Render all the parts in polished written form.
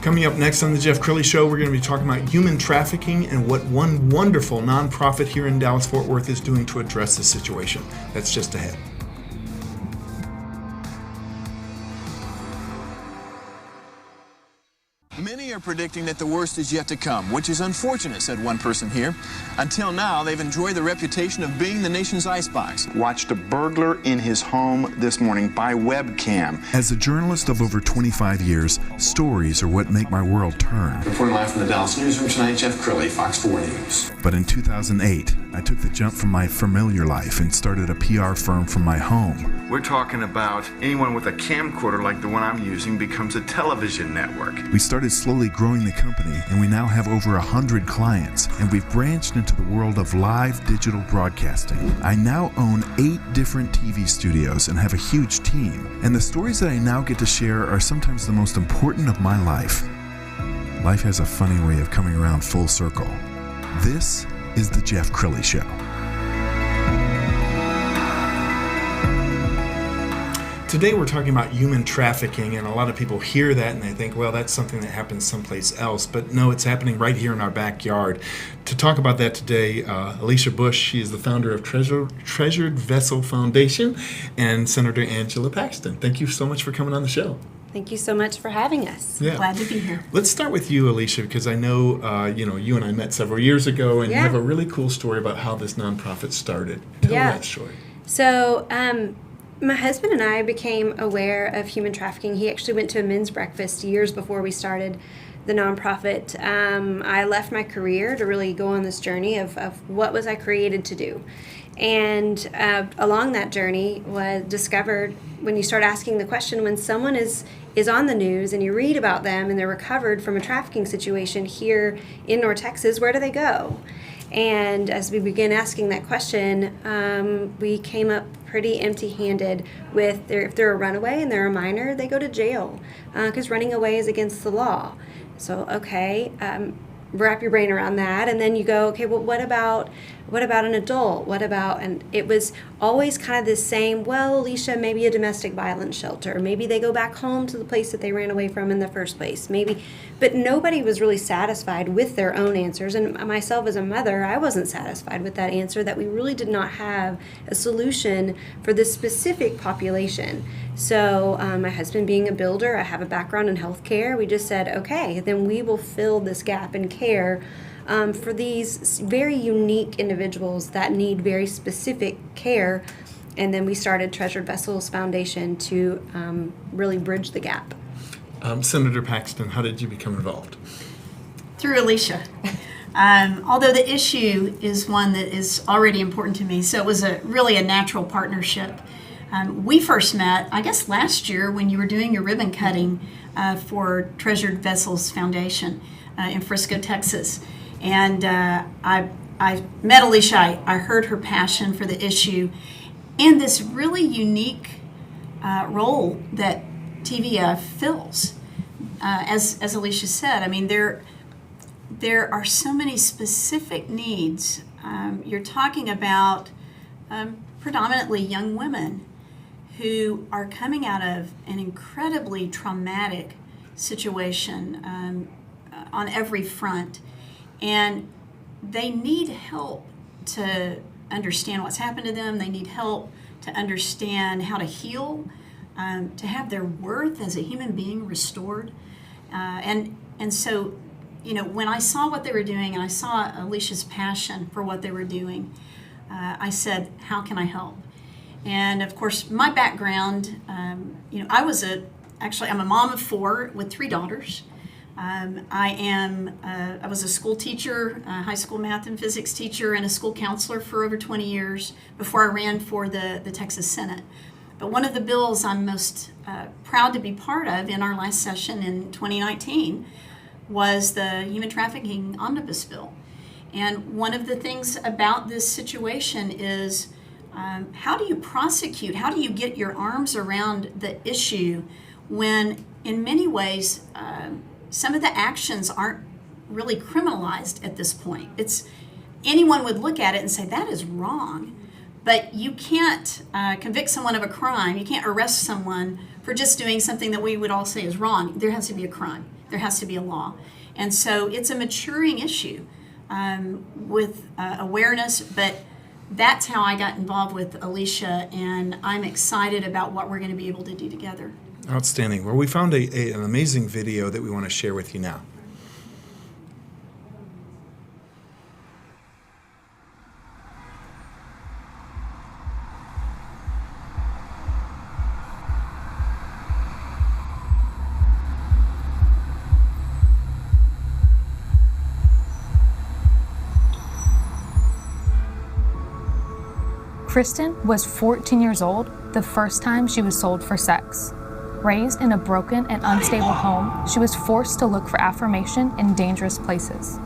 Coming up next on the Jeff Crilley Show, we're going to be talking about human trafficking and what one wonderful nonprofit here in Dallas-Fort Worth is doing to address the situation. That's just ahead. Many are predicting that the worst is yet to come, which is unfortunate, said one person here. Until now, they've enjoyed the reputation of being the nation's icebox. Watched a burglar in his home this morning by webcam. As a journalist of over 25 years, stories are what make my world turn. Reporting live from the Dallas newsroom tonight, Jeff Crilley, Fox 4 News. But in 2008, I took the jump from my familiar life and started a PR firm from my home. We're talking about anyone with a camcorder like the one I'm using becomes a television network. We started slowly growing the company, and we now have over 100 clients, and we've branched into the world of live digital broadcasting. I now own 8 different TV studios and have a huge team, and the stories that I now get to share are sometimes the most important of my life. Life has a funny way of coming around full circle. This is the Jeff Crilley Show. Today we're talking about human trafficking, and a lot of people hear that and they think, well, that's something that happens someplace else. But no, it's happening right here in our backyard. To talk about that today, Alicia Bush, she is the founder of Treasured Vessel Foundation, and Senator Angela Paxton. Thank you so much for coming on the show. Thank you so much for having us. Yeah. Glad to be here. Let's start with you, Alicia, because I know you and I met several years ago, and you have a really cool story about how this nonprofit started. Tell that story. So, my husband and I became aware of human trafficking. He actually went to a men's breakfast years before we started the nonprofit. I left my career to really go on this journey of what was I created to do. And along that journey was discovered when you start asking the question, when someone is on the news and you read about them and they're recovered from a trafficking situation here in North Texas, where do they go? And as we began asking that question, we came up pretty empty-handed with if they're a runaway and they're a minor, they go to jail because running away is against the law. So, okay, wrap your brain around that, and then you go, okay, well, what about an adult? And it was always kind of the same, well, Alicia, maybe a domestic violence shelter. Maybe they go back home to the place that they ran away from in the first place. Maybe, but nobody was really satisfied with their own answers. And myself as a mother, I wasn't satisfied with that answer, that we really did not have a solution for this specific population. So my husband being a builder, I have a background in healthcare. We just said, okay, then we will fill this gap in care for these very unique individuals that need very specific care. And then we started Treasured Vessels Foundation to really bridge the gap. Senator Paxton, how did you become involved? Through Alicia. Although the issue is one that is already important to me, so it was really a natural partnership. We first met, I guess, last year when you were doing your ribbon cutting for Treasured Vessels Foundation in Frisco, Texas. And I met Alicia. I heard her passion for the issue and this really unique role that TVF fills. As Alicia said, I mean, there are so many specific needs. You're talking about predominantly young women who are coming out of an incredibly traumatic situation on every front. And they need help to understand what's happened to them. They need help to understand how to heal, to have their worth as a human being restored. And so, when I saw what they were doing and I saw Alicia's passion for what they were doing, I said, how can I help? And of course, my background, I'm a mom of 4 with 3 daughters. I was a school teacher, a high school math and physics teacher, and a school counselor for over 20 years before I ran for the Texas Senate. But one of the bills I'm most proud to be part of in our last session in 2019 was the Human Trafficking Omnibus Bill. And one of the things about this situation is how do you prosecute, how do you get your arms around the issue when in many ways some of the actions aren't really criminalized at this point. Anyone would look at it and say that is wrong, but you can't convict someone of a crime, you can't arrest someone for just doing something that we would all say is wrong. There has to be a crime. There has to be a law. And so it's a maturing issue with awareness, but that's how I got involved with Alicia, and I'm excited about what we're going to be able to do together. Outstanding. Well, we found an amazing video that we want to share with you now. Kristen was 14 years old the first time she was sold for sex. Raised in a broken and unstable home, she was forced to look for affirmation in dangerous places.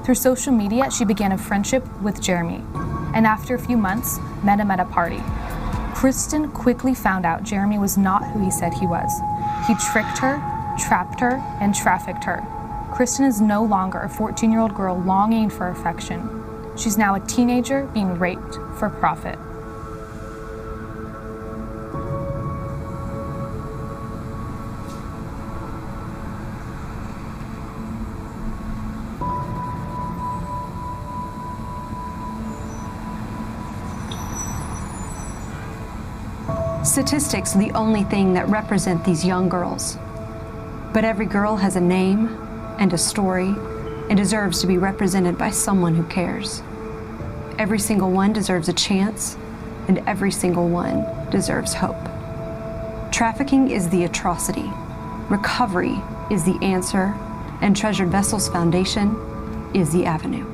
Through social media, she began a friendship with Jeremy, and after a few months, met him at a party. Kristen quickly found out Jeremy was not who he said he was. He tricked her, trapped her, and trafficked her. Kristen is no longer a 14-year-old girl longing for affection. She's now a teenager being raped for profit. Statistics are the only thing that represent these young girls. But every girl has a name and a story and deserves to be represented by someone who cares. Every single one deserves a chance, and every single one deserves hope. Trafficking is the atrocity. Recovery is the answer, and Treasured Vessels Foundation is the avenue.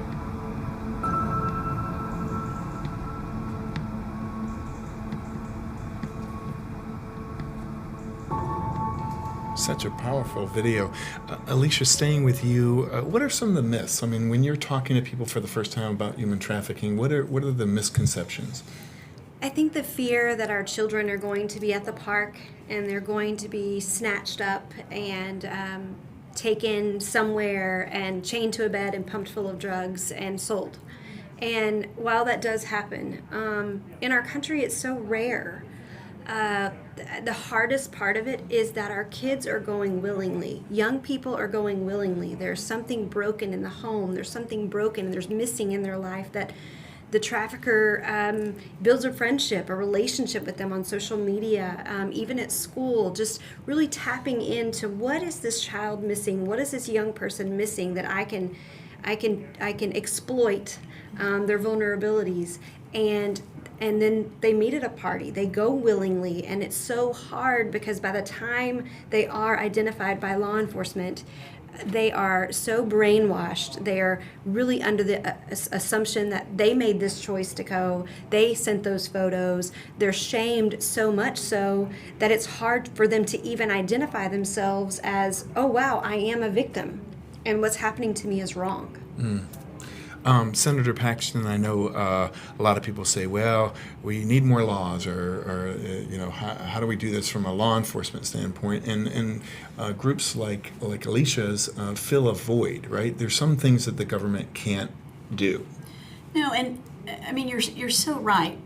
Such a powerful video. Alicia, staying with you, what are some of the myths? I mean, when you're talking to people for the first time about human trafficking, what are the misconceptions? I think the fear that our children are going to be at the park and they're going to be snatched up and taken somewhere and chained to a bed and pumped full of drugs and sold. And while that does happen, in our country it's so rare. The hardest part of it is that our kids are going willingly. Young people are going willingly. There's something broken in the home. There's something broken. There's missing in their life that the trafficker builds a friendship, a relationship with them on social media, even at school, just really tapping into what is this child missing? What is this young person missing that I can exploit their vulnerabilities? And then they meet at a party. They go willingly, and it's so hard because by the time they are identified by law enforcement, they are so brainwashed. They are really under the assumption that they made this choice to go. They sent those photos. They're shamed so much so that it's hard for them to even identify themselves as, oh, wow, I am a victim, and what's happening to me is wrong. Senator Paxton, I know a lot of people say, well, we need more laws, or how do we do this from a law enforcement standpoint? And groups like Alicia's fill a void, right? There's some things that the government can't do. No, and I mean, you're so right.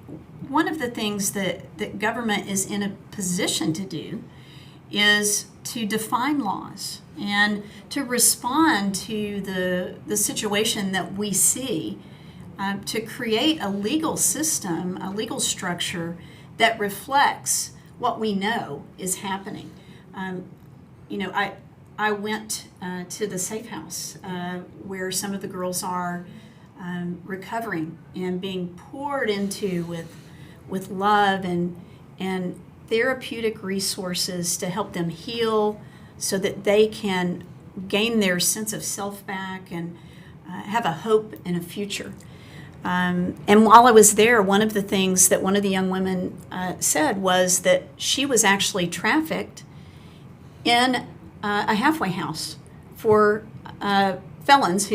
One of the things that government is in a position to do is to define laws and to respond to the situation that we see, to create a legal system, a legal structure that reflects what we know is happening. I went to the safe house where some of the girls are recovering and being poured into with love and therapeutic resources to help them heal so that they can gain their sense of self back and have a hope and a future. And while I was there, one of the things that one of the young women said was that she was actually trafficked in a halfway house for felons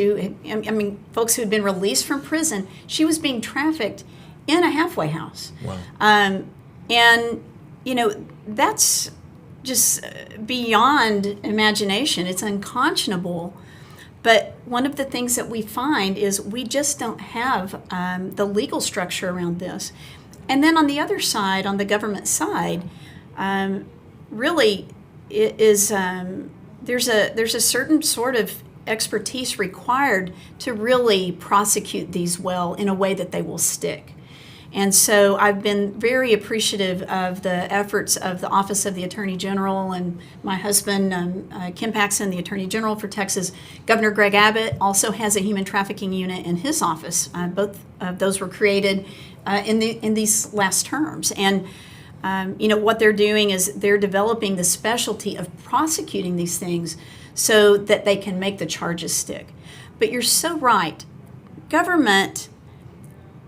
folks who had been released from prison. She was being trafficked in a halfway house. Wow. And that's just beyond imagination. It's unconscionable. But one of the things that we find is we just don't have the legal structure around this. And then on the other side, on the government side, really is there's a certain sort of expertise required to really prosecute these well in a way that they will stick. And so I've been very appreciative of the efforts of the Office of the Attorney General and my husband, Kim Paxton, the Attorney General for Texas. Governor Greg Abbott also has a human trafficking unit in his office. Both of those were created in these last terms. And what they're doing is they're developing the specialty of prosecuting these things so that they can make the charges stick. But you're so right. Government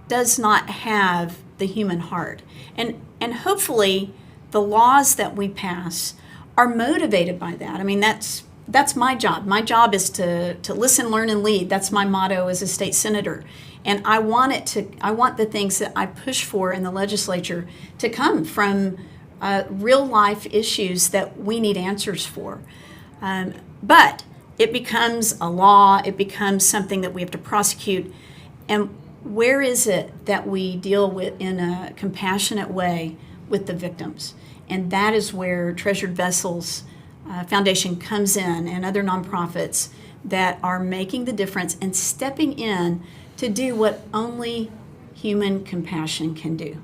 does not have the human heart. And hopefully the laws that we pass are motivated by that. I mean, that's my job. My job is to listen, learn, and lead. That's my motto as a state senator. And I want the things that I push for in the legislature to come from real life issues that we need answers for. But it becomes a law, it becomes something that we have to prosecute. And where is it that we deal with in a compassionate way with the victims? And that is where Treasured Vessels Foundation comes in, and other nonprofits that are making the difference and stepping in to do what only human compassion can do.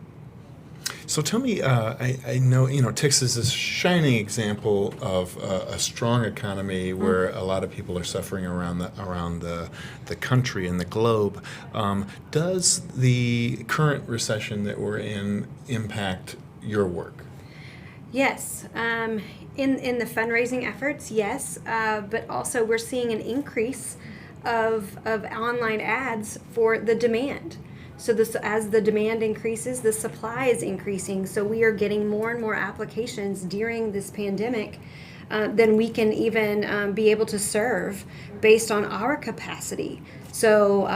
So tell me, I know Texas is a shining example of a strong economy where a lot of people are suffering around the country and the globe. Does the current recession that we're in impact your work? Yes. In the fundraising efforts, yes, but also we're seeing an increase of online ads for the demand. So as the demand increases, the supply is increasing. So we are getting more and more applications during this pandemic than we can even be able to serve based on our capacity. So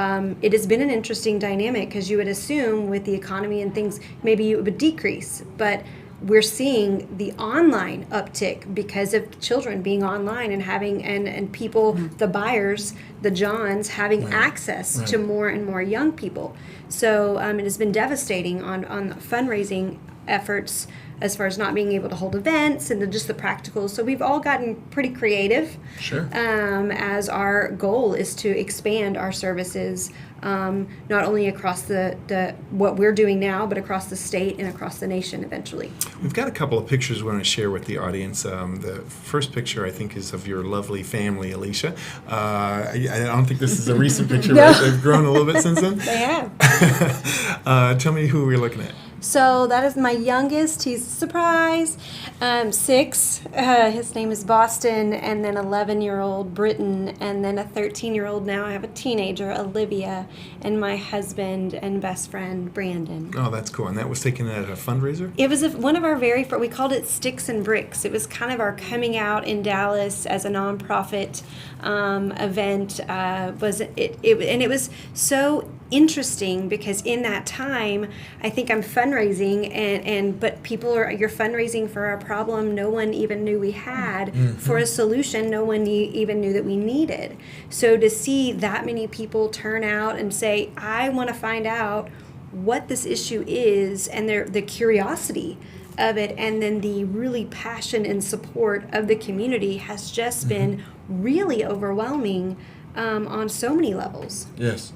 it has been an interesting dynamic, because you would assume with the economy and things, maybe it would decrease. But we're seeing the online uptick because of children being online and having and people, the buyers, the Johns, having access to more and more young people. So it has been devastating on fundraising efforts as far as not being able to hold events and just the practicals. So we've all gotten pretty creative. Sure. As our goal is to expand our services, not only across the what we're doing now, but across the state and across the nation eventually. We've got a couple of pictures we want to share with the audience. The first picture, I think, is of your lovely family, Alicia. I don't think this is a recent picture, No. right? They've grown a little bit since then. They have. Tell me who we're looking at. So that is my youngest. He's a surprise. 6. His name is Boston, and then 11-year-old Britton, and then a 13-year-old now. I have a teenager, Olivia, and my husband and best friend, Brandon. Oh, that's cool. And that was taken at a fundraiser? It was one of our very first, we called it Sticks and Bricks. It was kind of our coming out in Dallas as a nonprofit event. And it was so interesting because in that time, I think I'm fundraising but you're fundraising for a problem no one even knew we had, for a solution no one even knew that we needed. So to see that many people turn out and say, I want to find out what this issue is, and the curiosity of it, and then the really passion and support of the community has just been really overwhelming on so many levels. Yes.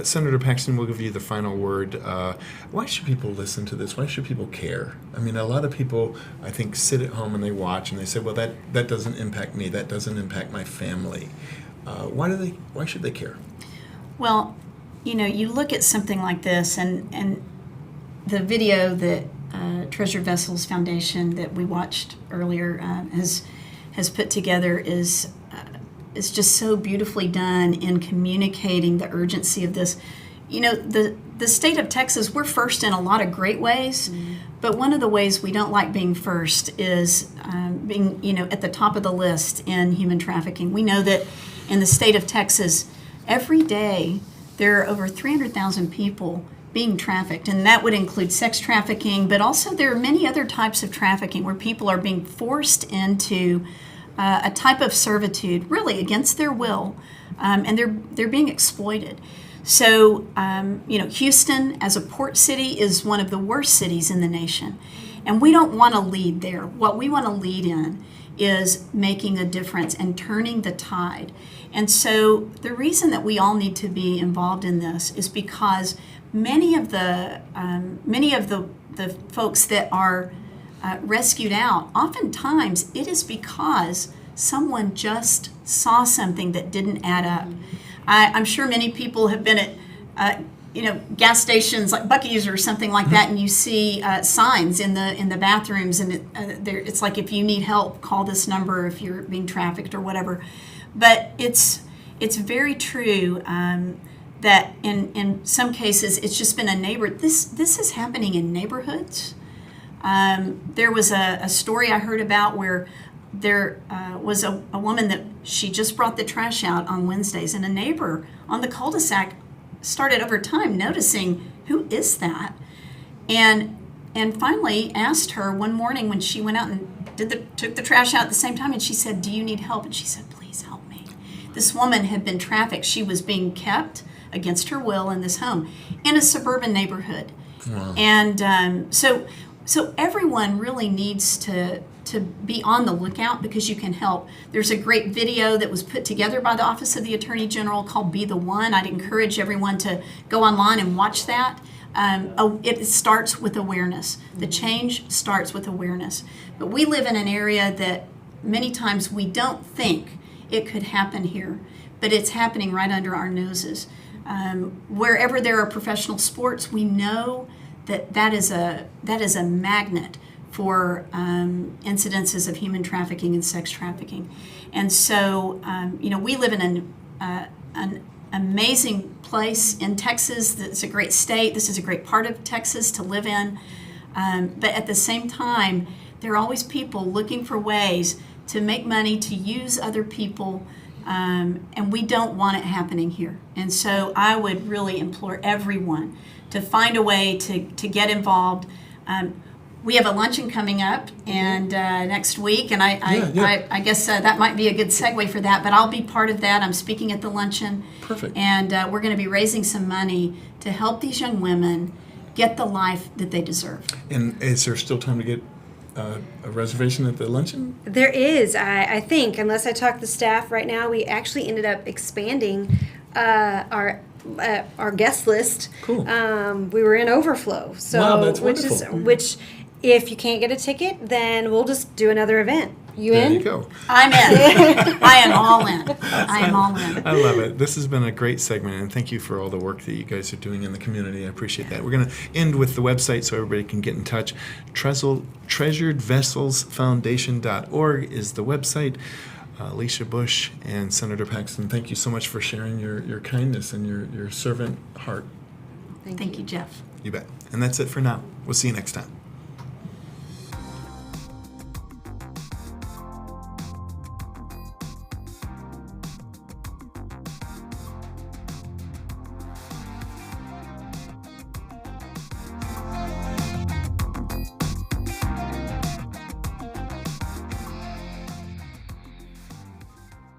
Senator Paxton, we'll give you the final word. Why should people listen to this? Why should people care? I mean, a lot of people, I think, sit at home and they watch and they say, well, that doesn't impact me. That doesn't impact my family. Why should they care? Well, you look at something like this, and the video that Treasured Vessels Foundation that we watched earlier has put together is just so beautifully done in communicating the urgency of this. The state of Texas, we're first in a lot of great ways, but one of the ways we don't like being first is being at the top of the list in human trafficking. We know that in the state of Texas, every day there are over 300,000 people being trafficked, and that would include sex trafficking, but also there are many other types of trafficking where people are being forced into a type of servitude, really against their will, and they're being exploited. So, Houston as a port city is one of the worst cities in the nation, And we don't want to lead there. What we want to lead in is making a difference and turning the tide. And so the reason that we all need to be involved in this is because many of the folks that are rescued out, oftentimes it is because someone just saw something that didn't add up. I'm sure many people have been at gas stations like Buc-ee's or something like that, and you see signs in the bathrooms, and it's like, if you need help, call this number if you're being trafficked or whatever. But it's very true that in some cases it's just been a neighbor. This is happening in neighborhoods. There was a story I heard about where there was a woman that she just brought the trash out on Wednesdays, and a neighbor on the cul-de-sac started over time noticing, who is that? And finally asked her one morning when she went out and took the trash out at the same time, and she said, "Do you need help?" And she said, "Please help me." This woman had been trafficked. She was being kept against her will in this home in a suburban neighborhood. Wow. And so everyone really needs to be on the lookout, because you can help. There's a great video that was put together by the Office of the Attorney General called Be the One. I'd encourage everyone to go online and watch that. It starts with awareness. The change starts with awareness. But we live in an area that many times we don't think it could happen here, but it's happening right under our noses. Wherever there are professional sports, we know that is a magnet for incidences of human trafficking and sex trafficking. And so, we live in an amazing place in Texas. It's a great state. This is a great part of Texas to live in. But at the same time, there are always people looking for ways to make money, to use other people, and we don't want it happening here. And so I would really implore everyone to find a way to get involved. We have a luncheon coming up and next week, and I guess that might be a good segue for that, but I'll be part of that. I'm speaking at the luncheon. Perfect. And we're going to be raising some money to help these young women get the life that they deserve. And is there still time to get a reservation at the luncheon? There is, I think, unless I talk to the staff right now. We actually ended up expanding our guest list. Cool. We were in overflow. So, wow, that's wonderful. Which if you can't get a ticket, then we'll just do another event. You there in? You go. I'm in. I am all in. I am all in. I love it. This has been a great segment, and thank you for all the work that you guys are doing in the community. I appreciate that. We're going to end with the website so everybody can get in touch. TreasuredVesselsFoundation.org is the website. Alicia Bush and Senator Paxton, thank you so much for sharing your kindness and your servant heart. Thank you, Jeff. You bet. And that's it for now. We'll see you next time.